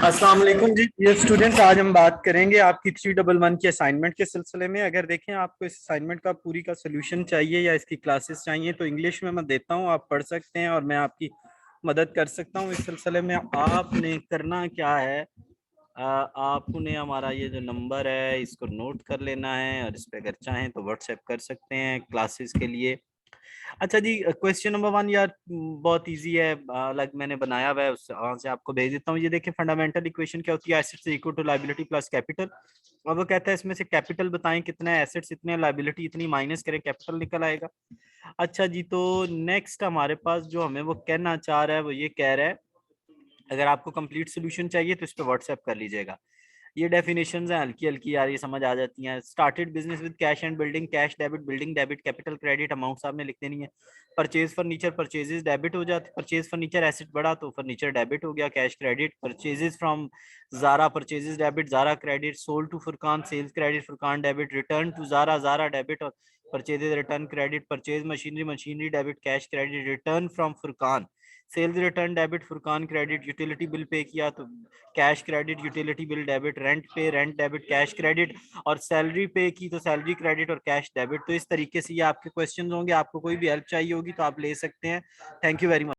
अस्सलाम वालेकुम जी। ये स्टूडेंट्स, आज हम बात करेंगे आपकी 311 की असाइनमेंट के सिलसिले में। अगर देखें आपको इस असाइनमेंट का पूरी का सोल्यूशन चाहिए या इसकी क्लासेस चाहिए तो इंग्लिश में मैं देता हूँ, आप पढ़ सकते हैं और मैं आपकी मदद कर सकता हूँ इस सिलसिले में। आपने करना क्या है, आपने हमारा ये जो नंबर है इसको नोट कर लेना है और इस पे अगर चाहें तो व्हाट्सएप कर सकते हैं क्लासेस के लिए। अच्छा जी, क्वेश्चन नंबर 1 यार बहुत इजी है, अलग मैंने बनाया हुआ है, उस वहां से आपको भेज देता हूँ। ये देखिए, फंडामेंटल इक्वेशन क्या होती है, assets equal to liability plus capital. अब वो कहता है इसमें से कैपिटल बताएं कितना है, एसेट्स इतने, लायबिलिटी इतनी, माइनस करें कैपिटल निकल आएगा। अच्छा जी, तो नेक्स्ट हमारे पास जो हमें वो कहना चाह रहा है वो ये कह रहा है, अगर आपको कंप्लीट सोल्यूशन चाहिए तो इस पे व्हाट्सएप कर लीजिएगा। ये डेफिनेशंस हैं, हल्की हल्की यार ये समझ आ जाती हैं। Started business with cash and building, cash debit, building debit, capital credit, amount साहब ने लिख देनी है। परचेज फर्नीचर, परचेजेस डेबिट हो जाते, परचेज फर्नीचर एसेट बढ़ा तो फर्नीचर डेबिट हो गया, cash credit. Purchases from Zara, purchases debit, Zara credit. Sold to Furqan, sales credit, Furqan debit. Return to Zara, Zara debit और purchases return credit. Purchase machinery, machinery debit, cash credit. Return from Furqan, sales return debit, Furqan credit. Utility bill pay किया तो cash credit, utility bill debit. Rent pay, rent debit, cash credit. और salary pay की तो salary credit और cash debit. तो इस तरीके से ये आपके क्वेश्चन होंगे। आपको कोई भी हेल्प चाहिए होगी तो आप ले सकते हैं। Thank you very much.